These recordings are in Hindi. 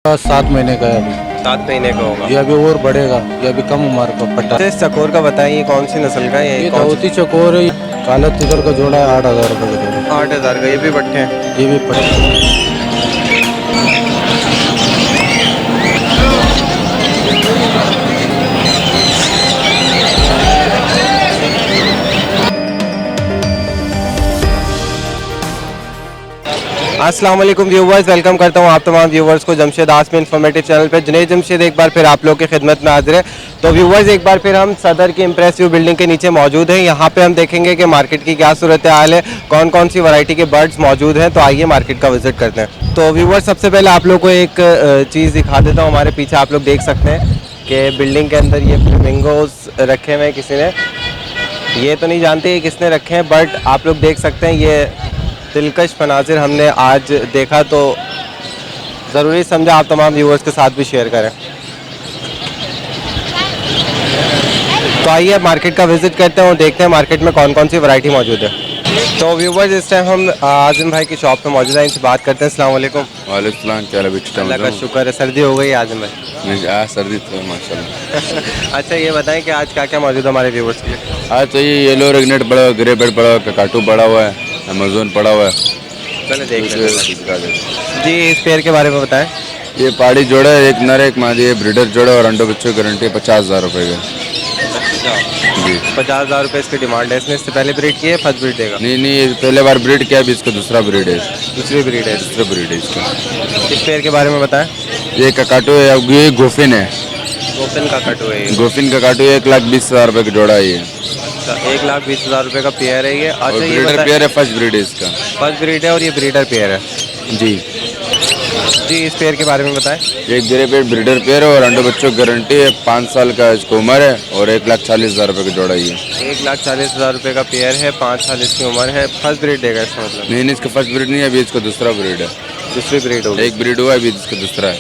7 महीने का है अभी। 7 महीने का होगा। ये अभी और बढ़ेगा, ये अभी कम उम्र का पट्टा। अच्छा, इस चकोर का बताइए कौन सी नस्ल का है? ये कौन दाऊदी चकोर है, काला तितर का जोड़ा है 8,000 रुपये का जोड़ा। 8,000 का, ये भी पट्टे हैं। ये भी पट्टा। अस्सलाम वालेकुम व्यूवर्स, वेलकम करता हूं आप तमाम व्यूवर्स को जमशेद आसमी इन्फॉर्मेटिव चैनल पे। जुनैद जमशेद एक बार फिर आप लोग की खिदमत में हाजिर है। तो व्यूवर्स, एक बार फिर हम सदर की इम्प्रेसिव बिल्डिंग के नीचे मौजूद हैं। यहाँ पे हम देखेंगे कि मार्केट की क्या सूरत हाल है, कौन कौन सी वैरायटी के बर्ड्स मौजूद हैं। तो आइए मार्केट का विजिट करते हैं। तो व्यूवर्स, सबसे पहले आप लोग को एक चीज़ दिखा देता हूँ। हमारे पीछे आप लोग देख सकते हैं कि बिल्डिंग के अंदर ये फ्लेमिंगोज रखे हुए हैं किसी ने। ये तो नहीं जानते ये किसने रखे हैं, बट आप लोग देख सकते हैं ये दिलकश मनाजिर हमने आज देखा, तो ज़रूरी समझा आप तमाम व्यूवर्स के साथ भी शेयर करें। तो आइए अब मार्केट का विजिट करते हैं और देखते हैं मार्केट में कौन कौन सी वैरायटी मौजूद है। तो व्यूवर्स, इस टाइम हम आज़म भाई की शॉप पे मौजूद हैं, इनसे बात करते हैं। अस्सलाम वालेकुम। वालेकुम सलाम, क्या हाल है? अल्लाह का शुक्र है। सर्दी हो गई आज़म भाई? नहीं, आज सर्दी तो माशाल्लाह। अच्छा, ये बताएं कि आज क्या क्या मौजूद है हमारे व्यूवर्स के लिए? आज तो ये येलो रेगनेट पड़ा हुआ, ग्रे बेड पड़ा हुआ, ककाटू पड़ा हुआ है, अमेजोन पड़ा हुआ है। चले देख लेते हैं। दिखा देते। जी, इस पेयर के बारे में बताएं। ये पहाड़ी जोड़ा है, एक नर एक मादी है, ब्रीडर जोड़ा और अंडों बच्चों की गारंटी 50,000 रुपये का। जी, 50,000 रुपये इसकी डिमांड है। इसने इससे पहले ब्रीड की है, फर्स्ट ब्रीड देगा? नहीं नहीं, ये पहले बार ब्रीड किया, अभी इसका दूसरा ब्रीड है। दूसरी ब्रीड है। दूसरा ब्रीड है इसका। इस पेयर के बारे में बताएं। ये ककाटू है, अब ये गोफिन है। गोफिन का कट हुआ है ये। गोफिन ककाटू 1,20,000 रुपये का जोड़ा है ये। अच्छा, 1,20,000 रुपये का पेयर है ये। और अच्छा, ये ब्रीडर बताएं। पेयर है, फर्स्ट ब्रीड है इसका। फर्स्ट ब्रीड है और ये ब्रीडर पेयर है। जी जी, इस पेयर के बारे में बताएं। एक ग्रे पेड ब्रीडर पेयर है और अंडों बच्चों की गारंटी है, 5 साल का इसको उम्र है और 1,40,000 रुपये का जोड़ा ही है। 1,40,000 रुपये का पेयर है, 5 साल इसकी उम्र है। फर्स्ट ब्रीड देगा इसका मतलब? नहीं नहीं, इसका फर्स्ट ब्रीड नहीं है, अभी इसका दूसरा ब्रीड है। दूसरी ब्रीड होगी। एक ब्रीड हुआ है, अभी इसका दूसरा है।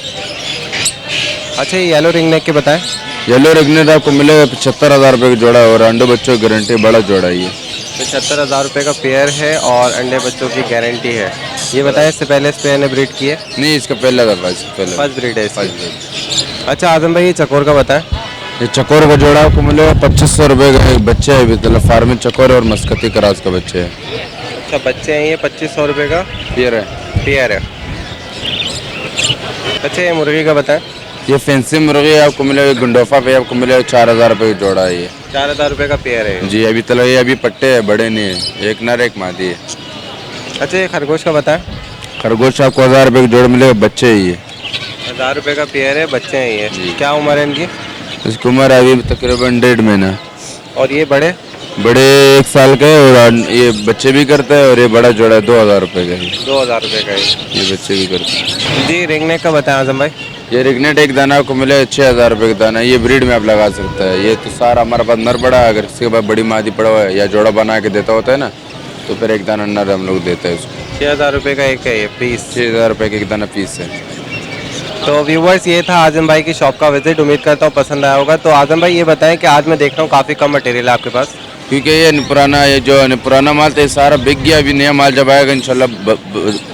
अच्छा, ये येलो रिंग नेक के बताएं। येलो रेगनेट आपको मिलेगा 75,000 रुपये का जोड़ा और अंडों बच्चों की गारंटी, बड़ा जोड़ा है ये। 75,000 रुपये का पेयर है और अंडे बच्चों की गारंटी है। ये बताएं, इससे पहले इस पेयर ने ब्रीड की है? नहीं, इसका पहला दफा, इसका पहला फर्स्ट ब्रीड है इसकी। First breed. अच्छा आजम भाई, ये चकोर का बताएं। ये चकोर का जोड़ा आपको मिलेगा 2,500 रुपये का। एक बच्चे है, मतलब फार्मिंग चकोर और मस्कती करास का बच्चे है। अच्छा, बच्चे हैं ये 2,500 रुपये का पेयर है। पेयर है। अच्छा, ये मुर्गी का बताएं। ये फैंसी मुर्गी आपको मिलेगा, गुंडोफा पे आपको मिलेगा 4,000 रुपये का जोड़ा है ये। 4,000 रुपये का पेयर है। जी, अभी तक ये अभी पट्टे है, बड़े नहीं है, एक नर एक मादी है। अच्छा, ये खरगोश का बताएं। खरगोश आपको 1,000 रुपये का जोड़ मिलेगा, बच्चे है ये। 1,000 रुपये का पेयर है, बच्चे हैं ये। जी। क्या उम्र है इनकी? इसकी उम्र अभी तकरीबन 1.5 महीना। और ये बड़े? बड़े 1 साल के और ये बच्चे भी करते हैं और ये बड़ा जोड़ा है 2,000 रुपये का है। 2,000 रुपये का है। ये बच्चे भी करते हैं। जी, रिंग नेक का बताएं आजम भाई। ये रिगनेट एक दाना आपको मिलेगा 6,000 रुपये का दाना। ये ब्रीड में आप लगा सकते हैं। ये तो सारा हमारे पास नर बड़ा है, अगर इसके बाद बड़ी मादी पड़ा हुआ है या जोड़ा बना के देता होता है ना, तो फिर एक दाना नर हम लोग देते हैं उसको। 6,000 रुपये का एक है ये पीस। 6,000 रुपये का एक दाना पीस है। तो व्यूवर्स, ये था आजम भाई की शॉप का विजिट। उम्मीद करता हूँ पसंद आया होगा। तो आजम भाई, ये बताएं कि आज मैं देख रहा हूँ काफ़ी कम मटेरियल है आपके पास। क्योंकि ये पुराना, ये जो पुराना माल था ये सारा बिक गया। अभी नया माल जब आएगा इंशाल्लाह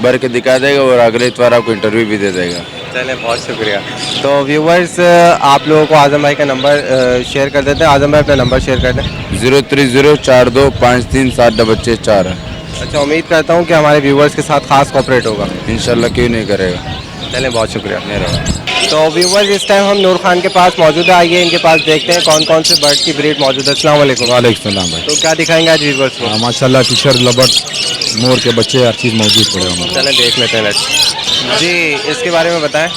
भर के दिखा देगा और अगले इतवार आपको इंटरव्यू भी दे देगा। चलें, बहुत शुक्रिया। तो व्यूवर्स, आप लोगों को आजम भाई का नंबर शेयर कर देते हैं। आजम भाई अपना नंबर शेयर कर दें। 03042537664 है। अच्छा, उम्मीद करता हूँ कि हमारे व्यूवर्स के साथ खास कोऑपरेट होगा। इंशाल्लाह, क्यों नहीं करेगा। चलें, बहुत शुक्रिया। मेरा तो व्यूवर्स, इस टाइम हम नूर खान के पास मौजूद है। आइए इनके पास देखते हैं कौन कौन से बर्ड की ब्रीड मौजूद है। अस्सलाम वालेकुम। वालेकुम सलाम भाई। तो क्या दिखाएंगे आज व्यूवर्स को? माशाल्लाह टीशर्ट लबट मोर के बच्चे हर चीज़ मौजूद पड़े हमारे। चलें, देख लेते हैं नेक्स्ट। जी, इसके बारे में बताएं।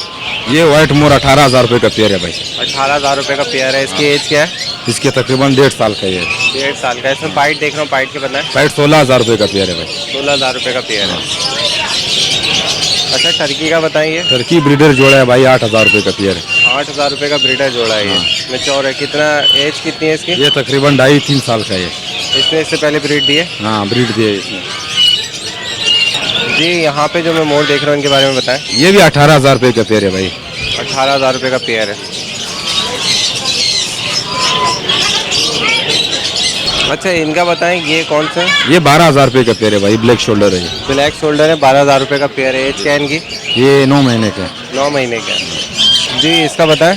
ये वाइट मोर 18,000 रुपये का पेयर है भाई। 18,000 रुपये का पेयर है। इसकी एज क्या है? इसके तकरीबन 1.5 साल का ये। 1.5 साल का। इसमें पाइट देख रहा हूँ, पाइट के बताएं। वाइट 16,000 रुपये का पेयर है भाई। 16,000 रुपये का पेयर है। अच्छा, टर्की का बताइए। टर्की ब्रीडर जोड़ा है भाई, 8,000 रुपये का पेयर है। 8,000 रुपये का ब्रीडर जोड़ा है ये। मैच्योर है। कितना एज कितनी है इसकी? ये तकरीबन 2.5-3 साल का है। इसने इससे पहले ब्रीड दी है? हाँ, ब्रीड दिए इसने। जी, यहाँ पे जो मैं मोर देख रहा हूँ इनके बारे में बताएं। ये भी 18,000 रुपये का पेयर है भाई। 18,000 रुपये का पेयर है। अच्छा इनका बताएं ये कौन सा है? ये 12,000 रुपये का पेयर है भाई, ब्लैक शोल्डर है ये। ब्लैक शोल्डर है, 12,000 रुपये का पेयर है। एज क्या है इनकी? ये 9 महीने का है। 9 महीने का है। जी इसका बताएं।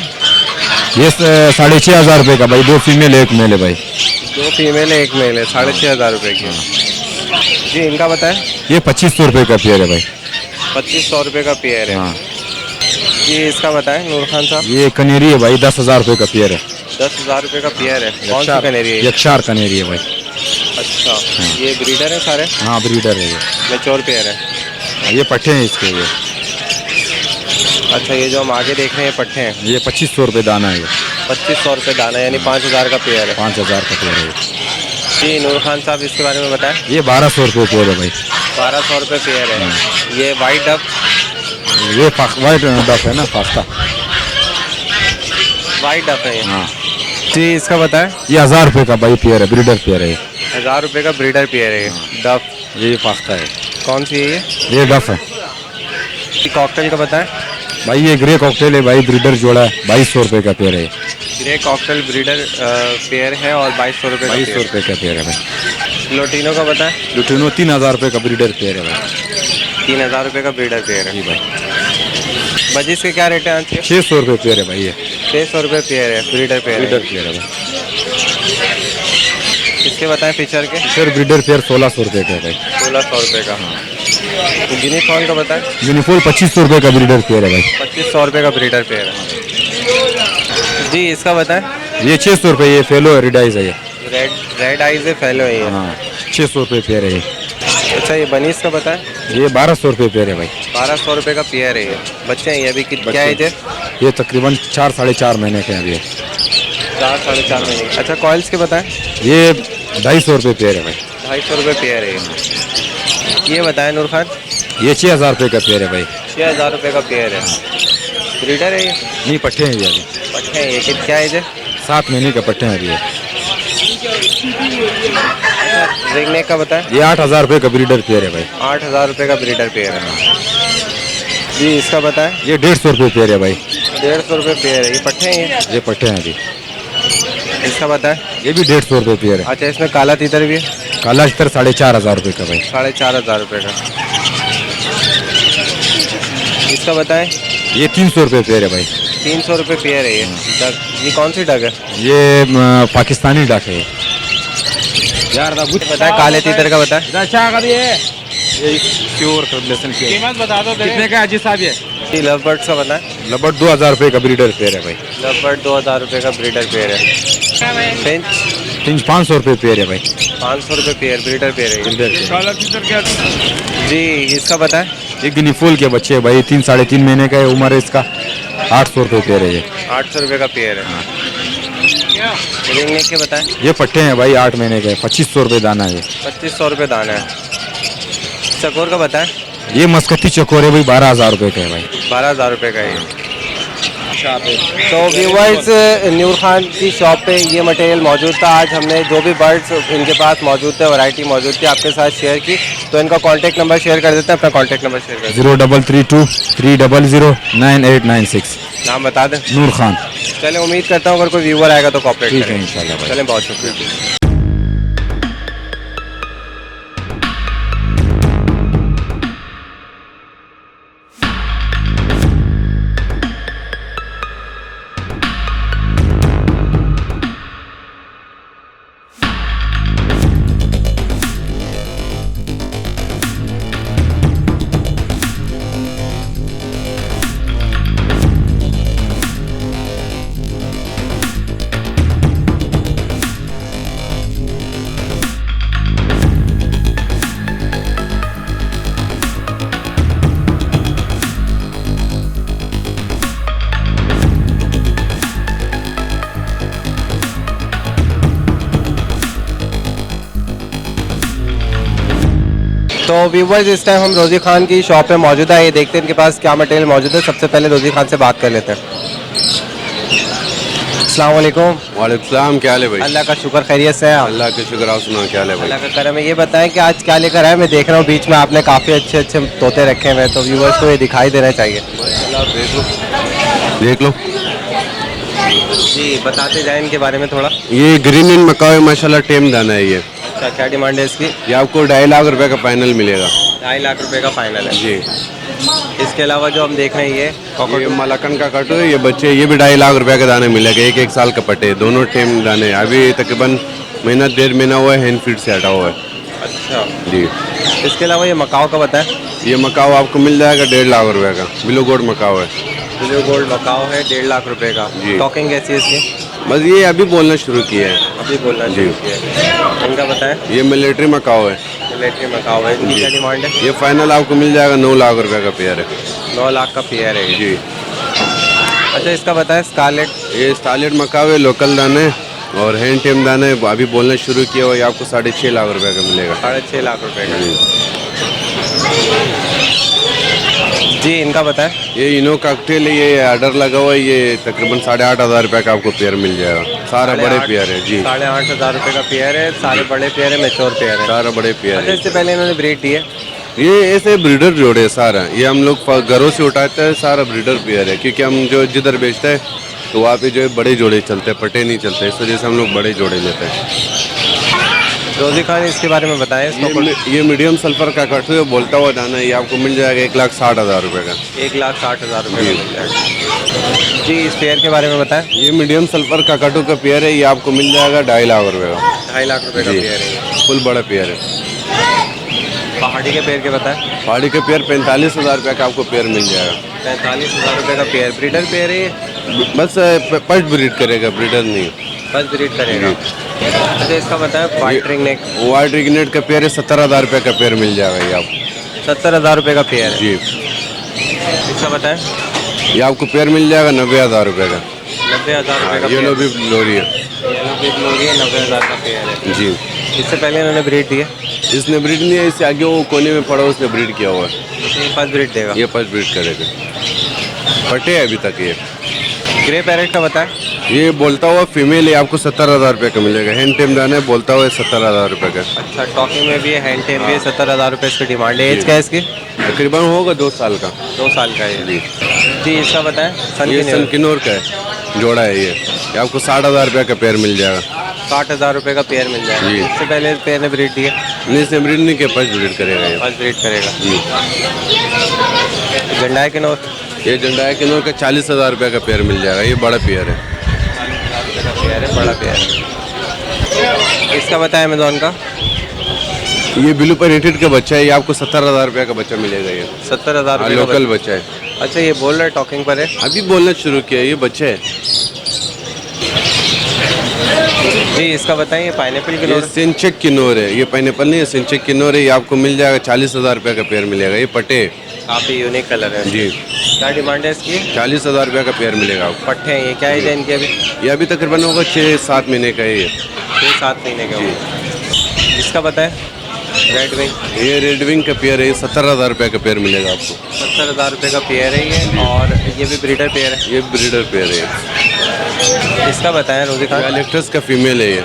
ये 6,500 रुपये का भाई, 2 फीमेल 1 मेल है भाई। 2 फीमेल है 1 मेल है, 6,500 रुपये की। जी इनका बताएं। ये 2,500 रुपये का पेयर है भाई। 2,500 रुपये का पेयर है। हाँ। जी इसका बताएं नूर खान साहब। ये कनेरी है भाई, 10,000 रुपये का पेयर है। 10,000 रुपये का पेयर है। कौन सी कनेरी है? यक्षार कनेरी है भाई। अच्छा ये ब्रीडर है सारे? हाँ ब्रीडर है ये। मैच्योर पेयर है। ये पट्टे हैं इसके ये। अच्छा ये जो हम आगे देख रहे हैं पट्टे हैं, ये 2,500 रुपये दाना है ये। 2,500 रुपये दाना यानी 5,000 का पेयर है। 5,000 का पेयर है ये। जी नूर खान साहब इसके बारे में बताएं। ये 1,200 रुपये पेयर है भाई। 1,200 रुपये पेयर है। ये वाइट डक, ये वाइट डफ है ना, फास्ता। वाइट डक है ये। हाँ। जी इसका बताएं। ये 1,000 रुपये का भाई पेयर है, ब्रीडर पेयर है ये। 1,000 रुपये का ब्रीडर पेयर है ये। डक ये फास्ता है। कौन सी है ये? ये डफ है कॉकटेल का बताएं। भाई। ये ग्रे कॉकटेल है भाई, ब्रीडर जोड़ा है, 2,200 रुपये का पेयर है। ग्रे कॉकटेल ब्रीडर पेयर है और 2,200 रुपये का 2,200 पेयर। रुपये का पेयर है भाई। लोटिनो का बताएं। लुटिनो 3,000 रुपये का ब्रीडर पेयर है भाई। 3,000 रुपये का ब्रीडर पेयर है। जी भाई। बजिस के क्या रेट है आज के? 600 रुपये पेयर है भाई ये। 600 रुपये पेयर है, ब्रीडर पेयर ब्रीडर है। पेयर है भाई। इसके बताएं फीचर के। फिर ब्रीडर पेयर 1,600 रुपये का है भाई। 1,600 रुपये का। यूनिफॉर्म का बताएं। यूनिफॉल 2,500 रुपये का ब्रीडर पेयर है भाई। 2,500 रुपये का ब्रीडर पेयर है। जी इसका बताएं। ये 600 रुपये, ये फेलो रिडाइज है ये। रेड आइज है, फैलो है ये। हाँ 600 रुपये पेयर है ये। अच्छा ये बनीस का बताएं। ये 1,200 रुपये पेयर है भाई। 1,200 रुपये का पेयर है ये। बच्चे हैं ये अभी क्या बच्चे। एज है? ये तकरीबन 4 साढ़े 4 महीने के हैं अभी। 4 साढ़े 4 महीने। अच्छा कॉइल्स के बताएं। ये 250 रुपये पेयर है भाई। 250 रुपये पेयर है ये। ये बताएं नूर खान। ये 6,000 रुपये का पेयर है भाई। 6,000 रुपये का पेयर है। ब्रीडर है ये? नहीं पट्टे हैं ये अभी। पट्टे हैं ये। क्या एज है? 7 महीने का पट्टे हैं अभी ये। रिंग नेक का बताएं। ये 8,000 रुपये का ब्रीडर पेयर है भाई। 8,000 रुपये का ब्रीडर पेयर है। जी इसका बताएं। ये 150 रुपये पेयर है भाई। 150 रुपये पेयर है। ये पट्टे हैं ये? ये पट्टे हैं अभी। इसका बताएं। ये भी 150 रुपये पेयर है। अच्छा इसमें काला तीतर भी है? काला स्तर 4,500 रुपये का भाई। 4,500 रुपये का। इसका बताएं। ये 300 रुपये पेयर है भाई। 300 रुपये पेयर है ये। डक ये कौन सी डक है? ये पाकिस्तानी डाक है यार। बताएं काले तीतर का बताएं। ये प्योर कलेक्शन की कीमत बता दो कितने का अजीत साहब? ये जी लव बर्ड्स का बताएं। लगभग 2,000 रुपये का ब्रीडर पेयर है भाई। लव बर्ड 2,000 रुपये का ब्रीडर पेयर है। फिंच 500 रुपये पेयर है भाई। 500 रुपये पेयर, ब्रीडर पेयर है ब्रीडर पेयर। जी इसका बताएं। ये गिनी फूल के बच्चे है भाई, 3 साढ़े 3 महीने का है उम्र है इसका। 800 रुपये पेयर है ये। 800 रुपये का पेयर है। रिंग नेक के बताएं। ये पट्टे हैं भाई, 8 महीने के, 2,500 रुपये दाना है ये। 2,500 रुपये दाना है। चकोर का बताएं। ये मस्कती चकोर है भाई, 12,000 रुपये का है भाई। 12,000 रुपये का ये। तो व्यूवर्स नूर खान की शॉप पे ये मटेरियल मौजूद था। आज हमने जो भी बर्ड्स इनके पास मौजूद थे, वैरायटी मौजूद थी, आपके साथ शेयर की। तो इनका कांटेक्ट नंबर शेयर कर देते हैं। अपना कांटेक्ट नंबर शेयर कर दें। 0332 300 9896। नाम बता दें। नूर खान। चलें उम्मीद करता हूँ अगर कोई व्यूवर आएगा तो कॉपरेट ठीक है करें। इंशाल्लाह भाई। चलें बहुत शुक्रिया। तो व्यूवर्स इस टाइम हम रोज़ी खान की शॉप पे मौजूद है। ये देखते हैं इनके पास क्या मटेरियल मौजूद है। सबसे पहले रोज़ी खान से बात कर लेते हैं। अस्सलाम वालेकुम। वालेकुम सलाम। क्या हाल है भाई? अल्लाह का शुक्र, खैरियत से हैं आप? अल्लाह के शुक्र। आप सुना क्या हाल है भाई? अल्लाह का करम है। ये बताएं कि आज क्या लेकर आए? मैं देख रहा हूँ बीच में आपने काफ़ी अच्छे अच्छे तोते रखे हुए हैं, तो व्यूवर्स को ये दिखाई देना चाहिए। माशाल्लाह देख लो, देख लो। जी बताते जाए इनके बारे में थोड़ा। ये ग्रीन इन मकाओ माशाल्लाह टेम दाना है ये। अच्छा, क्या डिमांड है इसकी? ये आपको 2.5 लाख रुपए का फाइनल मिलेगा। 2.5 लाख रुपए का फाइनल है। जी। इसके अलावा जो हम देख रहे हैं ये मलाकन का कटो है, ये बच्चे ये भी 2.5 लाख रुपए का दाना मिलेगा। एक साल का पटे, दोनों टेम दाने। अभी तकरीबन महीना 1.5 महीना हुआ है, हैंड फीड से हटा हुआ है। अच्छा, जी। इसके अलावा ये मकाओ का बताएं। ये मकाओ आपको मिल जाएगा 1.5 लाख रुपए का। ब्लू गोल्ड मकाओ है। ब्लू गोल्ड मकाओ है 1.5 लाख रुपए का। जी। टॉकिंग कैसी है इसकी? बस ये अभी बोलना शुरू किया है। अभी बोलना जी। शुरू किया है। इनका बताएं। ये मिलिट्री मकाओ है। मिलिट्री मकाओ है, इनकी क्या डिमांड है? ये फाइनल आपको मिल जाएगा 9 लाख रुपए का पेयर है। 9 लाख का पेयर है। जी। अच्छा, इसका बताएं स्कारलेट। ये स्टारलेट मकाओ है, लोकल दाने और हैंड टेम दाने। अभी बोलना शुरू किया हुआ, ये आपको 6.5 लाख रुपए का मिलेगा। 6.5 लाख रुपए का। जी। जी, इनका बताएं। ये इनो कॉकटेल है, ये ऑर्डर लगा हुआ है। ये तकरीबन 8,500 रुपए का आपको पेयर मिल जाएगा। सारा बड़े पेयर है। जी। 8,500 रुपए का पेयर है। सारे बड़े पेयर है, मैच्योर पेयर है। सारा बड़े पेयर अच्छा, है। इससे पहले इन्होंने ब्रीड दी है? ये ऐसे ब्रीडर जोड़े हैं सारा। ये हम लोग घरों से उठाते हैं, सारा ब्रीडर पेयर है। क्योंकि हम जो जिधर बेचते हैं तो वहाँ पे जो है बड़े जोड़े चलते हैं, पटे नहीं चलते। इस वजह से हम लोग बड़े जोड़े लेते हैं। रोजी खान, इसके बारे में बताएं। इसको ये मीडियम सल्फर का कटो है, बोलता हुआ दाना। ये आपको मिल जाएगा 1,60,000 रुपए का। 1,60,000 रुपए का मिल जाएगा। जी, इस पेयर के बारे में बताएं। ये मीडियम सल्फर का कटो का पेयर है, ये आपको मिल जाएगा 2.5 लाख रुपए का। 2.5 लाख रुपए का जी। पेयर है। फुल बड़ा पेयर है। पहाड़ी के पेयर के बताएं। पहाड़ी के पेयर 45,000 रुपए का आपको पेयर मिल जाएगा। 45,000 रुपए का पेयर। ब्रीडर पेयर है? बस फर्स्ट ब्रीड करेगा, ब्रीडर नहीं। बस ब्रीड करेगा। अच्छा, इसका बताएं व्हाइट रिंग नेक। वाइट रिगनेट का पेयर है, 17,000 रुपए का पेयर मिल जाएगा ये आपको। 70,000 रुपए का पेयर है। जी। इसका बताएं। ये आपको पेयर मिल जाएगा 90,000 रुपए का। 90,000 रुपए का ये लो भी लोरी है। येलो बिग लोरी है, 90,000 का पेयर है। जी। इससे पहले इन्होंने ब्रीड दी है? इसने ब्रीड नहीं है, इससे आगे वो कोने में पड़ा उसने ब्रीड किया हुआ है। ये फर्स्ट ब्रीड देगा। ये फर्स्ट ब्रीड करेगा। फटे है अभी तक ये। ग्रे पैरेट का बताएं। ये बोलता हुआ फीमेल है, आपको 70,000 रुपए का मिलेगा। हैंड टेम दाना है, बोलता हुआ 70,000 रुपए का। अच्छा, टॉकिंग में भी है, हैंड टेम भी है। 70,000 रुपए इसकी डिमांड है। एज क्या है इसकी? तकरीबन होगा 2 साल का। 2 साल का है। जी, इसका बताएं। ये सन किन्नौर का है, जोड़ा है ये आपको 60,000 रुपए का पेयर मिल जाएगा। 60,000 रुपए का पेयर मिल जाएगा। जी। इससे पहले पेयर ने ब्रीड दी है? नहीं, इसने ब्रीड नहीं किया, फर्स्ट ब्रीड करेगा ये। फर्स्ट ब्रीड करेगा। जी। झंडा है कि नोर? ये झंडा है किन्नौर का 40,000 रुपए का पेयर मिल जाएगा। ये बड़ा पेयर है। 40,000 रुपए का पेयर है, बड़ा पेयर है। इसका बताएं अमेजोन का। ये ब्लू पेनिटेड का बच्चा है, ये आपको 70,000 रुपए का बच्चा मिलेगा। ये 70,000 रुपए का लोकल बच्चा है। अच्छा, ये बोल रहे टॉकिंग पर है? अभी बोलना शुरू किया, ये बच्चा है। जी, इसका बताएं। ये पाइनएप्पल की ये नोर? सिंचेक किन्नौर है, ये पाइनएप्पल नहीं है, सिंचेक किन्नौर है। ये आपको मिल जाएगा 40,000 रुपए का पेयर मिलेगा। ये पट्टे है। काफ़ी यूनिक कलर है। जी। क्या डिमांड है इसकी? 40,000 रुपए का पेयर मिलेगा आपको। पट्टे हैं ये? क्या एज है इनकी अभी? ये अभी तकरीबन होगा 6-7 महीने का है ये। 6-7 महीने के होंगे। इसका बताएं। Red wing. ये रेड विंग का पेयर है, ये 17,000 रुपए का पेयर मिलेगा आपको। 70,000 रुपए का पेयर है ये। और ये भी ब्रीडर पेयर है? ये ब्रीडर पेयर है। इसका बताएं रोजी खान। इलेक्ट्रस का फीमेल है ये।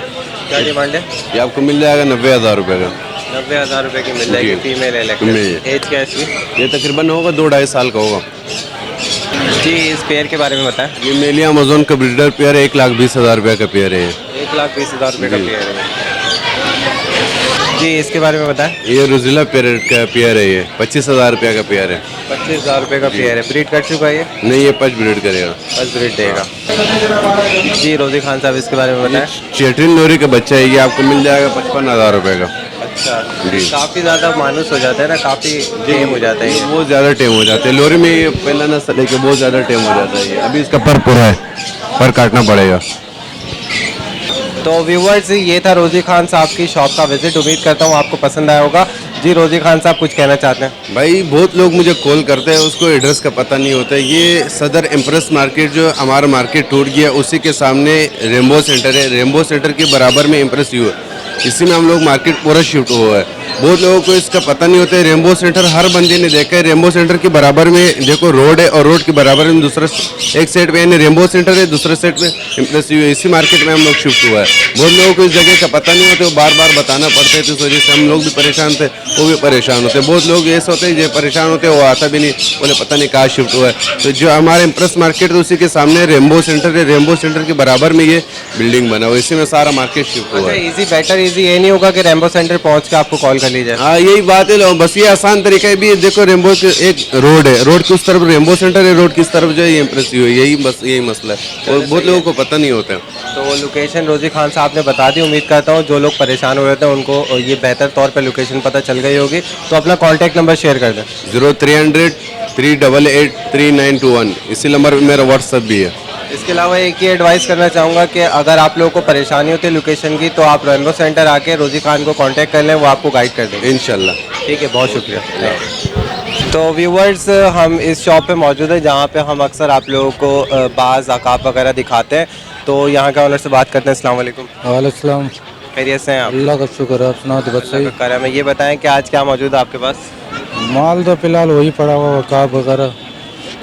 क्या डिमांड है? ये आपको मिल जाएगा 90,000 रुपए का। 90,000 रुपए की मिल जाएगी। जी। फीमेल है फीमेल। इलेक्ट्रिक। एज क्या है इसकी? ये तकरीबन होगा 2-2.5 साल का होगा। जी, इस पेयर के बारे में बताएं। ये मेलिया अमेजोन का ब्रीडर पेयर है, 1,20,000 रुपए का पेयर है। 1,20,000 रुपए का जी। पेयर है। जी, इसके बारे में बताएं। ये रोजिला पेयर का पेयर है, ये 25,000 रुपए का पेयर है। 25,000 रुपए का पेयर है। ब्रीड कर चुका है ये? नहीं, ये फर्स्ट ब्रीड करेगा। फर्स्ट ब्रीड देगा। जी, रोजी खान साहब, इसके बारे में बताएं। चेटरिन लोरी का बच्चा है, ये आपको मिल जाएगा 55,000 रुपए का। अच्छा, जी। काफ़ी ज़्यादा मानूस हो जाता है ना, काफ़ी टेम हो जाता है ये। बहुत ज़्यादा टेम हो जाते हैं लोरी में। ये पहला नस्ल है कि बहुत ज़्यादा टेम हो जाता है ये। अभी इसका पर पूरा है, पर काटना पड़ेगा। तो व्यूवर्स, ये था रोजी खान साहब की शॉप का विजिट। उम्मीद करता हूँ आपको पसंद आया होगा। जी, रोजी खान साहब कुछ कहना चाहते हैं? भाई बहुत लोग मुझे कॉल करते हैं, उसको एड्रेस का पता नहीं होता है। ये सदर एम्प्रेस मार्केट जो हमारा मार्केट टूट गया, उसी के सामने रेम्बो सेंटर है। रेम्बो सेंटर के बराबर में एम्प्रेस यू है, इसी में हम लोग मार्केट पूरा शिफ्ट हुआ है। बहुत लोगों को इसका पता नहीं होता है। रेनबो सेंटर हर बंदे ने देखा है। रेनबो सेंटर के बराबर में देखो रोड है और रोड के बराबर में दूसरा एक साइड पे यानी रेनबो सेंटर है, दूसरे साइड पे इम्प्रेसिव है। इसी मार्केट में हम लोग शिफ्ट हुआ है। बहुत लोगों को इस जगह का पता नहीं होता, वो बार बार बताना पड़ता है, तो इस वजह से हम लोग भी परेशान थे, वो भी परेशान होते। बहुत लोग ऐसे होते हैं जो परेशान होते हैं, वो आता भी नहीं, बोले पता नहीं कहाँ शिफ्ट हुआ है। तो जो हमारे इम्प्रेस मार्केट है उसी के सामने रेनबो सेंटर है, रेनबो सेंटर के बराबर में ये बिल्डिंग बना हुआ है, इसी में सारा मार्केट शिफ्ट हुआ है। इजी बेटर इजी ये नहीं होगा कि रेनबो सेंटर पहुंच के आपको कॉल कर ली जाए? हाँ यही बात है, बस ये आसान तरीका है भी। देखो रेनबो के एक रोड है, रोड की उस तरफ रेनबो सेंटर है, रोड की इस तरफ जो है ये इम्प्रेसिव है। यही बस यही मसला है और बहुत लोगों को पता नहीं होता है। तो वो लोकेशन रोजी खान साहब ने बता दी। उम्मीद करता हूँ जो लोग परेशान हो रहे थे उनको ये बेहतर तौर पे लोकेशन पता चल गई होगी। तो अपना कॉन्टैक्ट नंबर शेयर कर दें। 0300 388 3921 इसी नंबर पर मेरा व्हाट्सअप भी है। इसके अलावा एक ही एडवाइस करना चाहूँगा कि अगर आप लोगों को परेशानी होती है लोकेशन की, तो आप रेनबो सेंटर आके रोजी खान को कांटेक्ट कर लें, वो आपको गाइड कर देंगे। इंशाल्लाह। ठीक है, बहुत शुक्रिया। तो व्यूवर्स, हम इस शॉप पे मौजूद है जहाँ पे हम अक्सर आप लोगों को बाज़ अकाब वगैरह दिखाते हैं। तो यहाँ के ऑनर से बात करते हैं। अस्सलाम वालेकुम। वालेकुम। खैरियत से हैं आप? अल्लाह का शुक्र है, आप सुनाओ तो बस सही। करम है। ये बताएं कि आज क्या मौजूद है आपके पास? माल तो फिलहाल वही पड़ा हुआ, काब वगैरह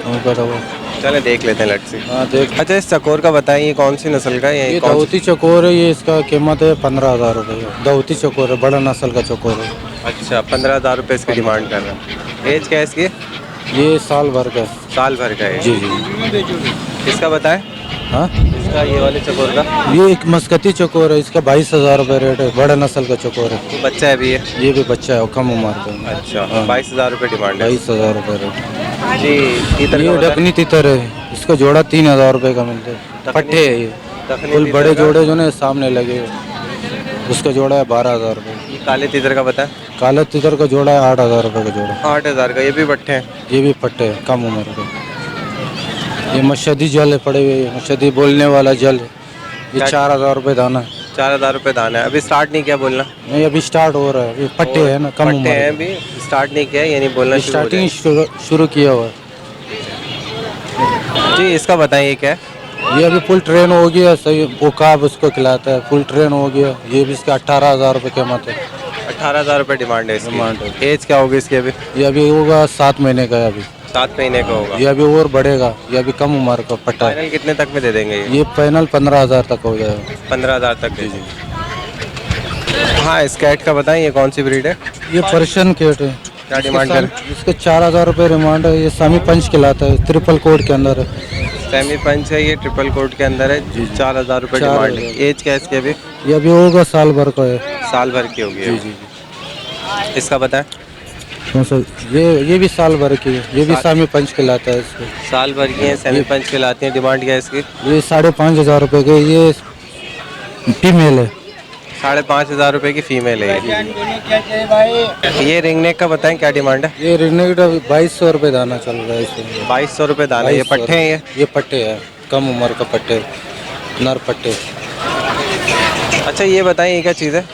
वही पड़ा हुआ। चले देख लेते हैं लट से। हाँ देख। अच्छा, इस चकोर का बताएं, ये कौन सी नस्ल का है? ये दाऊदी चकोर है, ये इसका कीमत है 15,000 रुपये। दाऊदी चकोर है, बड़ा नस्ल का चकोर है। अच्छा, 15,000 रुपये इसकी डिमांड कर रहे हैं। एज क्या है इसकी? ये साल भर का। साल भर का है। जी जी। इसका बताएं। हाँ इसका ये वाले चकोर का? ये एक मस्कती चकोर है, इसका 22,000 रुपये रेट है, बड़ा नस्ल का चकोर है। तो बच्चा है अभी ये? ये भी बच्चा है, कम उम्र का। अच्छा, 22,000 रुपये डिमांड है। 22,000 रुपये रेट। जी। तीतर ये का बताएं। डकनी तितर है, इसका जोड़ा 3,000 रुपये का मिलता है। पट्टे है ये, दखनी फुल तीतर बड़े का? जोड़े जो ना सामने लगे, उसका जोड़ा है 12,000 रुपये। ये काले तीतर का बताएं। काला तितर का जोड़ा है 8,000 रुपये का जोड़ा। 8,000 का। ये भी बट्टे हैं? ये भी पट्टे हैं, कम उम्र के। ये मशदी जल है पड़े हुए, मशदी बोलने वाला जल है। ये 4,000 रुपये दाना है। 4,000 रुपये दाना है। अभी स्टार्ट नहीं किया बोलना? नहीं अभी स्टार्ट हो रहा है, ये पट्टे है ना, कम पट्टे उम्र हैं, के। अभी स्टार्ट नहीं किया, यानी बोलना शुरू हो स्टार्टिंग शुरू किया हुआ है। जाएगा। जी, इसका बताएं, ये क्या है? ये अभी फुल ट्रेन हो गया, सही वो काब उसको खिलाता है, फुल ट्रेन हो गया। ये भी इसका 18,000 रुपये कीमत है। 18,000 रुपये डिमांड है डिमांड इसकी। एज क्या होगी इसकी अभी? ये अभी होगा 7 महीने का है अभी। 7 महीने का होगा। ये अभी और बढ़ेगा, ये अभी कम उम्र का पट्टा है। फाइनल कितने तक में दे देंगे ये? ये फाइनल 15,000 तक हो जाएगा। 15,000 तक दे देंगे। हाँ, इस कैट का बताएं, ये कौन सी ब्रीड है? ये पर्शियन कैट है। क्या डिमांड कर? इसके 4,000 रुपये डिमांड है। ये सामी पंच खिलाता है, ट्रिपल कोड के अंदर है। सेमी पंच है, ये ट्रिपल कोट के अंदर है। 4,000 रुपये डिमांड है। एज क्या है इसकी अभी? ये अभी होगा साल भर का है। साल भर की होगी। जी जी। इसका बताएं। कौन सा? ये भी साल भर की है, ये भी सामी पंच खिलाता है इसको। साल भर की है, सेमी पंच खिलाती हैं। डिमांड क्या है इसकी? ये 5,500 रुपये के। ये फीमेल है। 5,500 रुपये की फीमेल है ये रिंग नेक का बताएं, क्या डिमांड है? ये रिनेगड 2,200 रुपये दाना चल रहा है इसमें। 2,200 रुपये दाना। ये 2200 पट्टे हैं ये पट्टे है, कम उम्र का पट्टे, नर पट्टे। अच्छा, ये बताएं, ये क्या चीज़ है?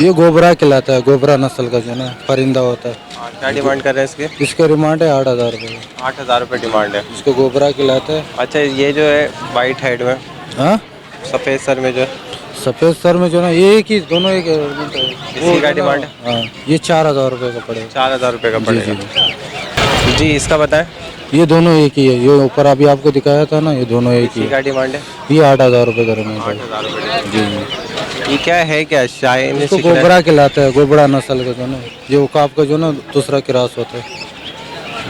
ये गोबरा खिलाता है, गोबरा नस्ल का जो ना परिंदा होता है। क्या डिमांड कर रहे हैं इसके? इसका डिमांड है 8,000 रुपये। 8,000 रुपये डिमांड है। इसको गोबरा खिलाता है। अच्छा, ये जो है वाइट हेड में, हाँ सफ़ेद सर में जो है, सफ़ेद सर में जो ना ये एक ही दोनों एक इसकी क्या डिमांड है? हाँ, ये 4,000 रुपये का पड़ेगा। 4,000 रुपये का जी पड़ेगा। जी, इसका बताएं। ये दोनों एक ही है। ये ऊपर अभी आपको दिखाया था ना, ये दोनों एक ही इसकी है। क्या डिमांड है? ये 8,000 रुपये का रेट है। 8,000 रुपये। जी जी। ये क्या है? क्या शाइन? इसको गोबरा खिलाता है, गोबरा नस्ल का जो ना, ये उकाब का जो ना दूसरा क्रास होता है।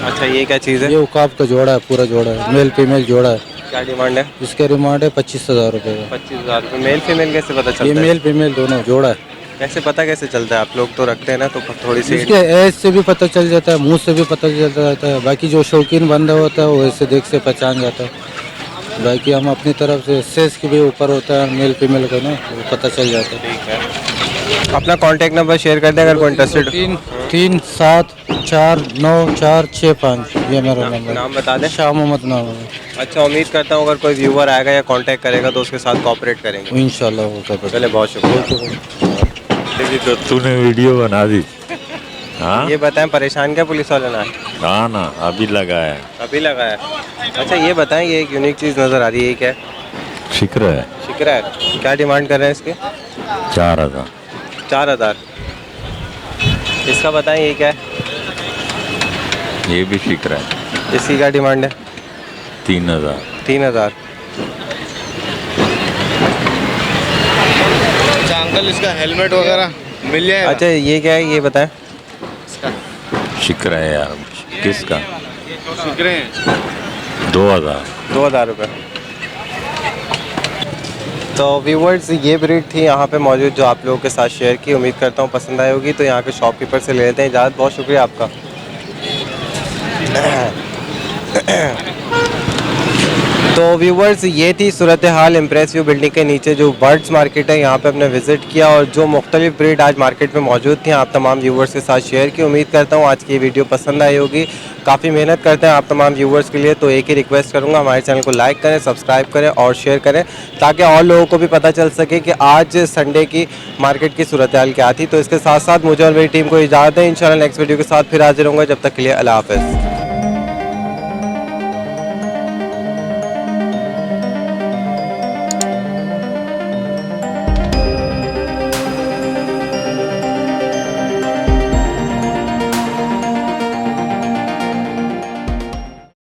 अच्छा, ये क्या चीज़ है? ये उकाब का जोड़ा है, पूरा जोड़ा है, मेल फीमेल जोड़ा है। क्या डिमांड है? इसका डिमांड है 25,000 रुपये का। 25,000 रुपये। मेल फीमेल कैसे पता ये चलता है? मेल फीमेल दोनों जोड़ा है। कैसे पता कैसे चलता है? आप लोग तो रखते हैं ना, तो थोड़ी सी इसके एज से भी पता चल जाता है, मुंह से भी पता चल जाता है। बाकी जो शौकीन बंदा होता है वो ऐसे देख से पहचान जाता है। बाकी हम अपनी तरफ से सेस के भी ऊपर होता है मेल फीमेल का ना, वो पता चल जाता है। ठीक है। अपना कांटेक्ट नंबर शेयर कर दें अगर कोई इंटरेस्टेड। 3374945 ये मेरा नंबर। नाम बता दें। शाह मोहम्मद नाम है। अच्छा, उम्मीद करता हूँ अगर कोई व्यूवर आएगा या कांटेक्ट करेगा तो उसके साथ कोऑपरेट करेंगे। इंशाल्लाह होगा। चले, बहुत शुक्रिया। तो तूने वीडियो बना दी। हाँ ये बताएं, परेशान क्या पुलिस वाले ना? हाँ ना, अभी लगा है। अभी लगा है। अच्छा, ये बताएं, ये एक यूनिक चीज़ नज़र आ रही है, ये क्या है? शिक्र है। शिकरा है। क्या डिमांड कर रहे हैं इसके? 4,000। 4,000। इसका बताएं ये क्या है? ये भी सीख रहा है इसकी क्या डिमांड है? 3000। 3000। अच्छा अंकल इसका हेलमेट वगैरह मिल जाएगा? अच्छा ये क्या है ये बताएं? सीख रहा है यार। किसका? सीख रहे हैं। 2000। 2000 रुपये। तो व्यूवर्स ये ब्रीड थी यहाँ पे मौजूद जो आप लोगों के साथ शेयर की। उम्मीद करता हूँ पसंद आई होगी। तो यहाँ के शॉपकीपर से ले लेते हैं इजाज़त। बहुत शुक्रिया आपका। तो व्यूवर्स ये थी सूरत हाल इम्प्रेस व्यू बिल्डिंग के नीचे जो बर्ड्स मार्केट है, यहाँ पे हमने विज़िट किया और जो मुख्तलिफ ब्रीड आज मार्केट में मौजूद थी आप तमाम व्यूवर्स के साथ शेयर की। उम्मीद करता हूँ आज की वीडियो पसंद आई होगी। काफ़ी मेहनत करते हैं आप तमाम व्यूवर्स के लिए, तो एक ही रिक्वेस्ट करूँगा हमारे चैनल को लाइक करें, सब्सक्राइब करें और शेयर करें ताकि और लोगों को भी पता चल सके कि आज संडे की मार्केट की सूरत हाल क्या थी। तो इसके साथ साथ मुझे और मेरी टीम को इजाज़त है। इंशाल्लाह नेक्स्ट वीडियो के साथ फिर हाजिर होंगे। जब तक के लिए अल्लाह हाफ़िज़।